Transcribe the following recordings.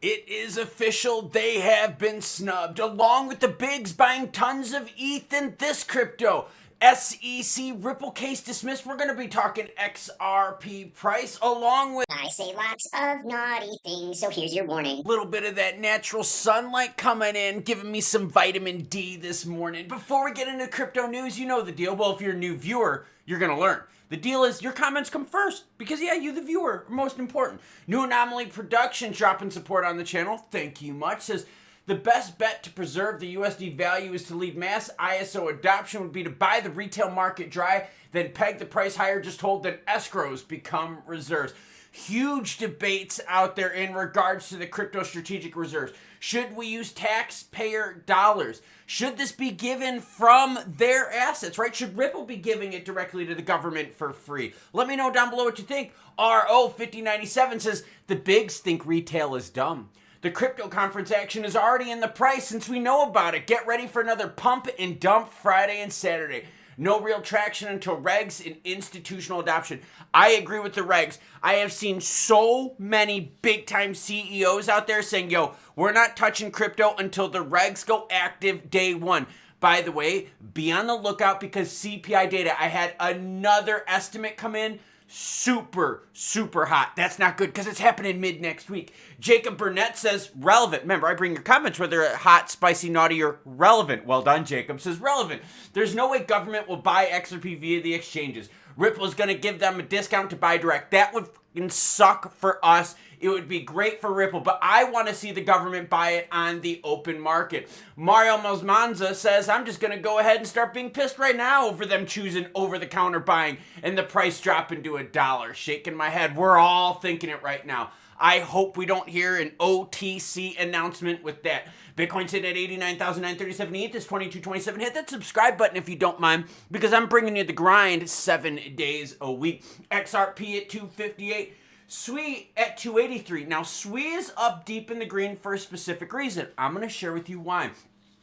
It is official, they have been snubbed, along with the bigs buying tons of ETH in this crypto. SEC Ripple case dismissed. We're going to be talking XRP price, along with I say lots of naughty things, so here's your warning. a little bit of that natural sunlight coming in, giving me some vitamin D this morning. Before we get into crypto news, you know the deal. Well, if you're a new viewer, you're going to learn. The deal is your comments come first because, yeah, you, the viewer, are most important. New Anomaly Productions dropping support on the channel. Thank you much. Says, the best bet to preserve the USD value is to lead mass ISO adoption would be to buy the retail market dry, then peg the price higher, just hold that escrows become reserves. Huge debates out there in regards to the crypto strategic reserves. Should we use taxpayer dollars? Should this be given from their assets, right? Should Ripple be giving it directly to the government for free? Let me know down below what you think. RO5097 says, the bigs think retail is dumb. The crypto conference action is already in the price since we know about it. Get ready for another pump and dump Friday and Saturday. No real traction until regs and institutional adoption. I agree with the regs. I have seen so many big time CEOs out there saying, yo, we're not touching crypto until the regs go active day one. By the way, be on the lookout because CPI data, I had another estimate come in. Super hot. That's not good because it's happening mid next week. Jacob Burnett says relevant. Remember, I bring your comments whether they're hot, spicy, naughty, or relevant. Well done, Jacob says relevant. There's no way government will buy XRP via the exchanges. Ripple is going to give them a discount to buy direct. That would suck for us. It would be great for Ripple, but I want to see the government buy it on the open market. Mario Mosmanza says, I'm just going to go ahead and start being pissed right now over them choosing over-the-counter buying and the price dropping to $1. Shaking my head. We're all thinking it right now. I hope we don't hear an OTC announcement with that. Bitcoin sitting at 89,937 ETH is 2227. Hit that subscribe button if you don't mind, because I'm bringing you the grind 7 days a week. XRP at 258. SWI at 283. Now, SWI is up deep in the green for a specific reason. I'm going to share with you why.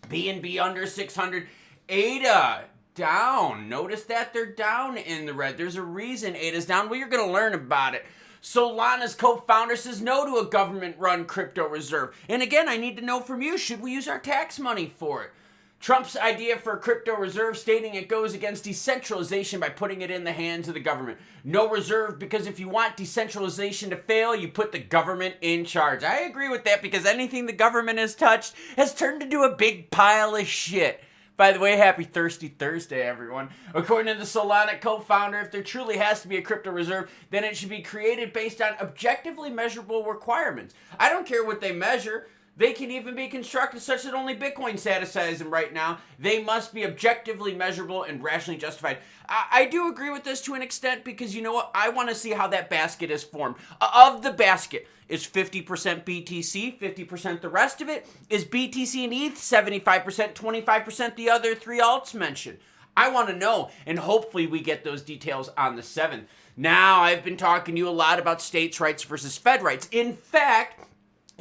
BNB under 600. ADA down. Notice that they're down in the red. There's a reason ADA's down. Well, you're going to learn about it. Solana's co-founder says no to a government-run crypto reserve. And again, I need to know from you, should we use our tax money for it? Trump's idea for a crypto reserve stating it goes against decentralization by putting it in the hands of the government. No reserve because if you want decentralization to fail, you put the government in charge. I agree with that because anything the government has touched has turned into a big pile of shit. By the way, happy Thirsty Thursday, everyone. According to the Solana co-founder, if there truly has to be a crypto reserve, then it should be created based on objectively measurable requirements. I don't care what they measure. They can even be constructed such that only Bitcoin satisfies them right now. They must be objectively measurable and rationally justified. I do agree with this to an extent because you know what? I want to see how that basket is formed. Of the basket, is 50% BTC, 50% the rest of it? Is BTC and ETH 75%, 25% the other three alts mentioned? I want to know, and hopefully we get those details on the 7th. Now, I've been talking to you a lot about states' rights versus Fed rights. In fact,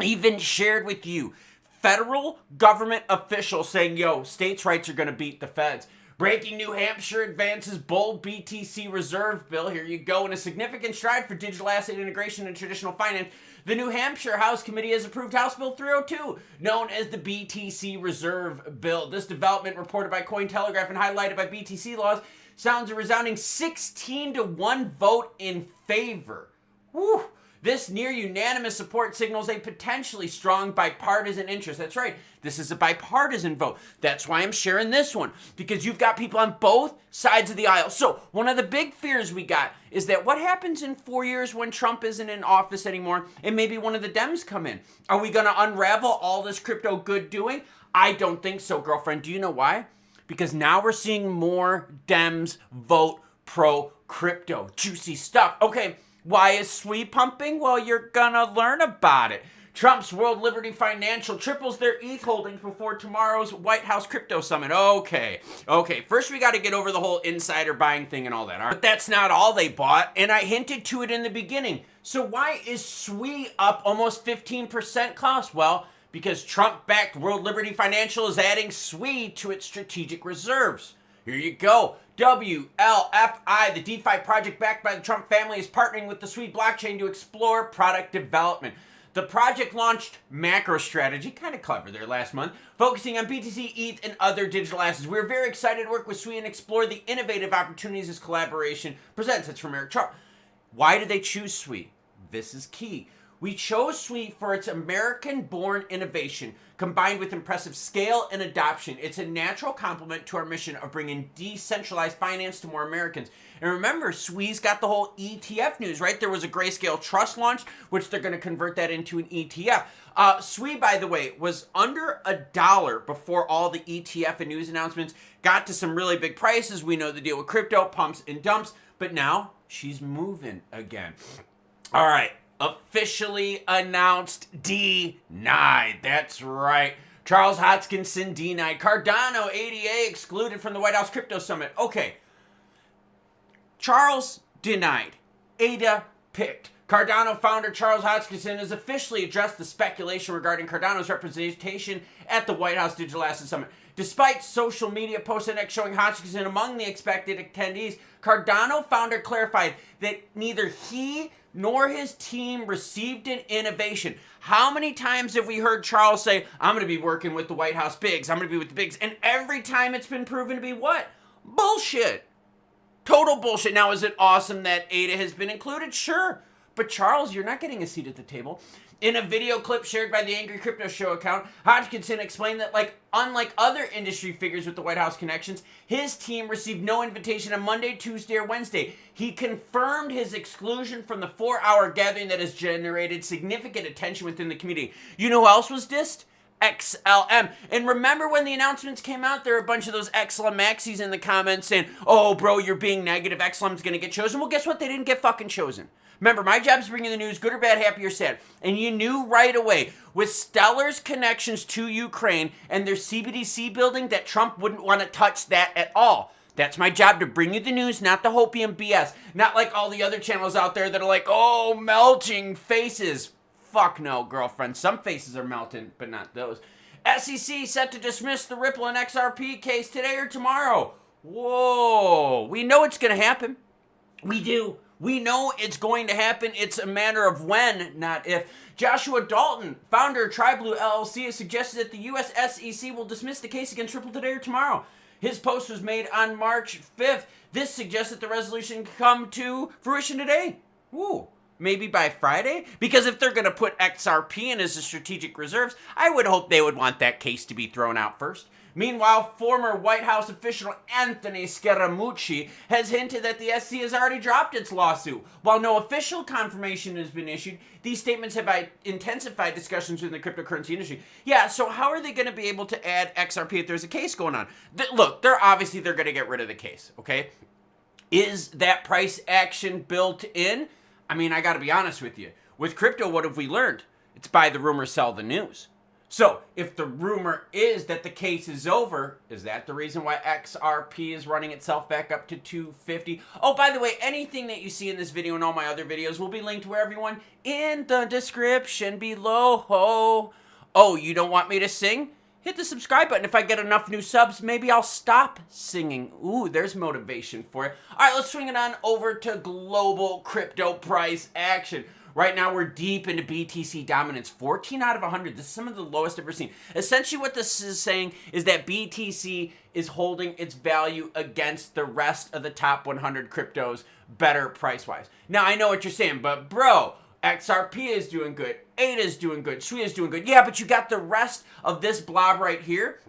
even shared with you federal government officials saying, yo, states' rights are going to beat the feds. Breaking New Hampshire advances bold BTC reserve bill. Here you go. In a significant stride for digital asset integration and traditional finance, the New Hampshire House Committee has approved House Bill 302, known as the BTC Reserve Bill. This development, reported by Cointelegraph and highlighted by BTC laws, sounds a resounding 16-1 vote in favor. Whew. This near unanimous support signals a potentially strong bipartisan interest. That's right. This is a bipartisan vote. That's why I'm sharing this one, because you've got people on both sides of the aisle. So one of the big fears we got is that what happens in 4 years when Trump isn't in office anymore and maybe one of the Dems come in? Are we going to unravel all this crypto good doing? I don't think so, girlfriend. Do you know why? Because now we're seeing more Dems vote pro-crypto. Juicy stuff. Okay. Why is SWI pumping? Well, you're gonna learn about it. Trump's World Liberty Financial triples their ETH holdings before tomorrow's White House Crypto Summit. Okay. First we got to get over the whole insider buying thing and all that. But that's not all they bought, and I hinted to it in the beginning. So why is SWI up almost 15%, Klaus? Well, because Trump-backed World Liberty Financial is adding SWI to its strategic reserves. Here you go. WLFI, the DeFi project backed by the Trump family, is partnering with the SWI blockchain to explore product development. The project launched MacroStrategy, kind of clever there last month, focusing on BTC, ETH, and other digital assets. We're very excited to work with SWE and explore the innovative opportunities this collaboration presents. That's from Eric Charles. Why did they choose SWE? This is key. We chose SWE for its American-born innovation, combined with impressive scale and adoption. It's a natural complement to our mission of bringing decentralized finance to more Americans. And remember, SWE's got the whole ETF news, right? There was a Grayscale Trust launched, which they're going to convert that into an ETF. SWE, by the way, was under $1 before all the ETF and news announcements got to some really big prices. We know the deal with crypto, pumps and dumps, but now she's moving again. All right. Officially announced denied. That's right. Charles Hoskinson denied. Cardano ADA excluded from the White House Crypto Summit. Okay. Charles denied. ADA picked. Cardano founder Charles Hoskinson has officially addressed the speculation regarding Cardano's representation at the White House Digital Asset Summit. Despite social media posts and X showing Hoskinson among the expected attendees, Cardano founder clarified that neither he nor his team received an innovation. How many times have we heard Charles say, I'm going to be working with the White House bigs, I'm going to be with the bigs, and every time it's been proven to be what? Bullshit. Total bullshit. Now, is it awesome that ADA has been included? Sure. But Charles, you're not getting a seat at the table. In a video clip shared by the Angry Crypto Show account, Hodgkinson explained that, unlike other industry figures with the White House connections, his team received no invitation on Monday, Tuesday, or Wednesday. He confirmed his exclusion from the 4-hour gathering that has generated significant attention within the community. You know who else was dissed? XLM. And remember when the announcements came out, there were a bunch of those XLM maxis in the comments saying, oh, bro, you're being negative. XLM's going to get chosen. Well, guess what? They didn't get fucking chosen. Remember, my job is bringing the news, good or bad, happy or sad. And you knew right away, with Stellar's connections to Ukraine and their CBDC building, that Trump wouldn't want to touch that at all. That's my job, to bring you the news, not the hopium BS. Not like all the other channels out there that are like, oh, melting faces. Fuck no, girlfriend. Some faces are melting, but not those. SEC set to dismiss the Ripple and XRP case today or tomorrow. Whoa. We know it's going to happen. We do. We know it's going to happen. It's a matter of when, not if. Joshua Dalton, founder of TriBlue LLC, has suggested that the U.S. SEC will dismiss the case against Ripple today or tomorrow. His post was made on March 5th. This suggests that the resolution can come to fruition today. Ooh, maybe by Friday? Because if they're going to put XRP in as a strategic reserves, I would hope they would want that case to be thrown out first. Meanwhile, former White House official Anthony Scaramucci has hinted that the SEC has already dropped its lawsuit. While no official confirmation has been issued, these statements have intensified discussions within the cryptocurrency industry. Yeah, so how are they going to be able to add XRP if there's a case going on? Look, they're going to get rid of the case, okay? Is that price action built in? I mean, I got to be honest with you. With crypto, what have we learned? It's buy the rumor, sell the news. So, if the rumor is that the case is over, is that the reason why XRP is running itself back up to 250? Oh, by the way, anything that you see in this video and all my other videos will be linked where, everyone? In the description below. Oh, you don't want me to sing? Hit the subscribe button. If I get enough new subs, maybe I'll stop singing. Ooh, there's motivation for it. All right, let's swing it on over to global crypto price action. Right now, we're deep into BTC dominance. 14 out of 100. This is some of the lowest I've ever seen. Essentially, what this is saying is that BTC is holding its value against the rest of the top 100 cryptos better price-wise. Now, I know what you're saying, but bro, XRP is doing good. ADA is doing good. SWE is doing good. Yeah, but you got the rest of this blob right here.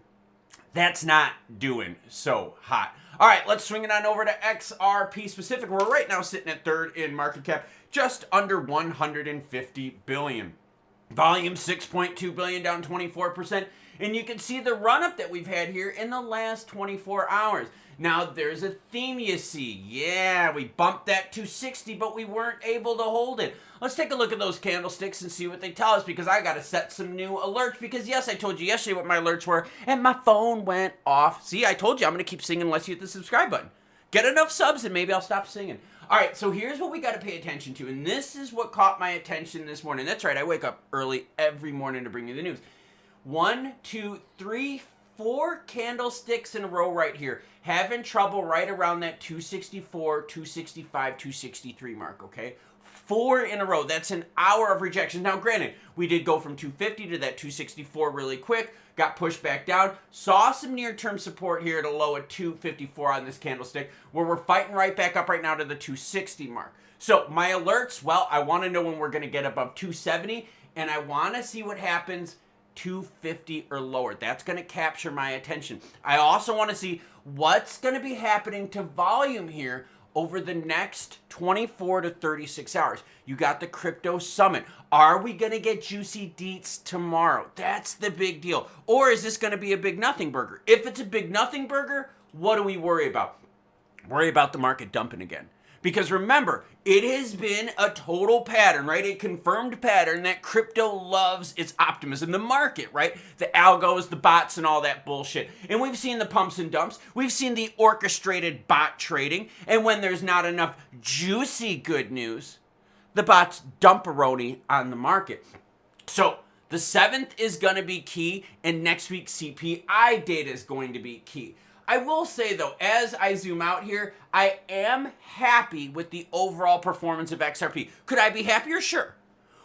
That's not doing so hot. All right, let's swing it on over to XRP specific. We're right now sitting at third in market cap, just under 150 billion. Volume 6.2 billion, down 24%. And you can see the run-up that we've had here in the last 24 hours. Now, there's a theme you see. Yeah, we bumped that 260, but we weren't able to hold it. Let's take a look at those candlesticks and see what they tell us, because I got to set some new alerts. Because, yes, I told you yesterday what my alerts were, and my phone went off. See, I told you I'm going to keep singing unless you hit the subscribe button. Get enough subs, and maybe I'll stop singing. All right, so here's what we got to pay attention to, and this is what caught my attention this morning. That's right, I wake up early every morning to bring you the news. 1, 2, 3, 4 candlesticks in a row right here. Having trouble right around that 264, 265, 263 mark, okay? 4 in a row. That's an hour of rejection. Now, granted, we did go from 250 to that 264 really quick, got pushed back down, saw some near-term support here at a low of 254 on this candlestick, where we're fighting right back up right now to the 260 mark. So my alerts, well, I want to know when we're going to get above 270, and I want to see what happens 250 or lower. That's going to capture my attention. I also want to see what's going to be happening to volume here over the next 24 to 36 hours. You got the crypto summit. Are we going to get juicy deets tomorrow? That's the big deal. Or is this going to be a big nothing burger? If it's a big nothing burger, what do we worry about? Worry about the market dumping again. Because remember, it has been a total pattern, right? A confirmed pattern that crypto loves its optimism. The market, right? The algos, the bots, and all that bullshit. And we've seen the pumps and dumps. We've seen the orchestrated bot trading. And when there's not enough juicy good news, the bots dump-a-roni on the market. So the 7th is going to be key, and next week's CPI data is going to be key. I will say, though, as I zoom out here, I am happy with the overall performance of XRP. Could I be happier? Sure.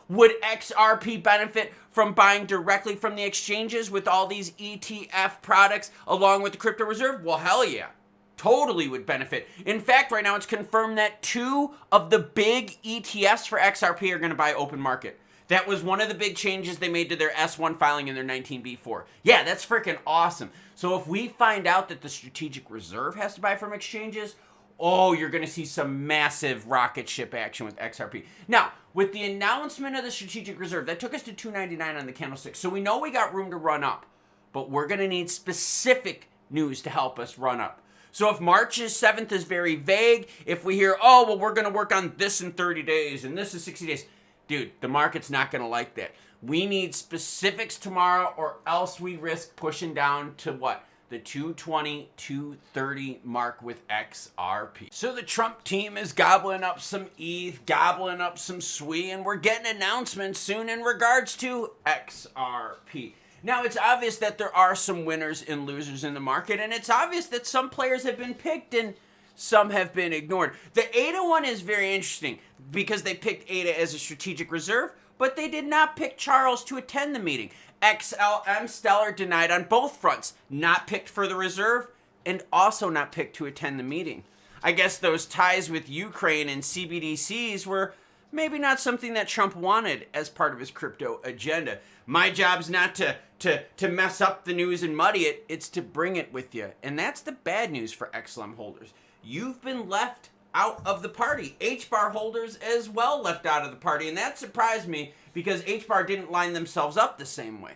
Would XRP benefit from buying directly from the exchanges with all these ETF products along with the crypto reserve? Well, hell yeah. Totally would benefit. In fact, right now it's confirmed that 2 of the big ETFs for XRP are going to buy open market. That was one of the big changes they made to their S1 filing in their 19B4. Yeah, that's freaking awesome. So if we find out that the strategic reserve has to buy from exchanges, oh, you're going to see some massive rocket ship action with XRP. Now, with the announcement of the strategic reserve, that took us to 299 on the candlestick. So we know we got room to run up, but we're going to need specific news to help us run up. So if March's 7th is very vague, if we hear, oh, well, we're going to work on this in 30 days and this is 60 days, dude, the market's not going to like that. We need specifics tomorrow or else we risk pushing down to what? The 220, 230 mark with XRP. So the Trump team is gobbling up some ETH, gobbling up some SWI, and we're getting announcements soon in regards to XRP. Now, it's obvious that there are some winners and losers in the market, and it's obvious that some players have been picked and some have been ignored. The ADA one is very interesting because they picked ADA as a strategic reserve, but they did not pick Charles to attend the meeting. XLM Stellar denied on both fronts, not picked for the reserve and also not picked to attend the meeting. I guess those ties with Ukraine and CBDCs were maybe not something that Trump wanted as part of his crypto agenda. My job's not to mess up the news and muddy it, it's to bring it with you. And that's the bad news for XLM holders. You've been left out of the party. HBAR holders as well left out of the party, and that surprised me because HBAR didn't line themselves up the same way.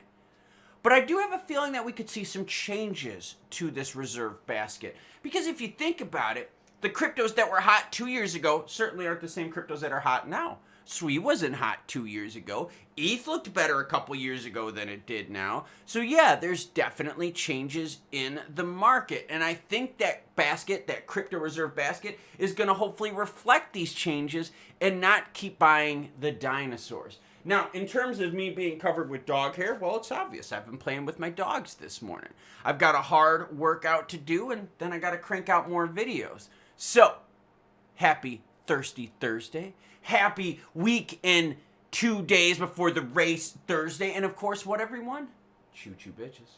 But I do have a feeling that we could see some changes to this reserve basket. Because if you think about it, the cryptos that were hot 2 years ago certainly aren't the same cryptos that are hot now. SWI wasn't hot 2 years ago. ETH looked better a couple years ago than it did now. So yeah, there's definitely changes in the market. And I think that basket, that crypto reserve basket, is going to hopefully reflect these changes and not keep buying the dinosaurs. Now, in terms of me being covered with dog hair, well, it's obvious. I've been playing with my dogs this morning. I've got a hard workout to do, and then I got to crank out more videos. So, happy Thirsty Thursday. Happy week in 2 days before the race Thursday. And of course, what everyone? Choo choo bitches.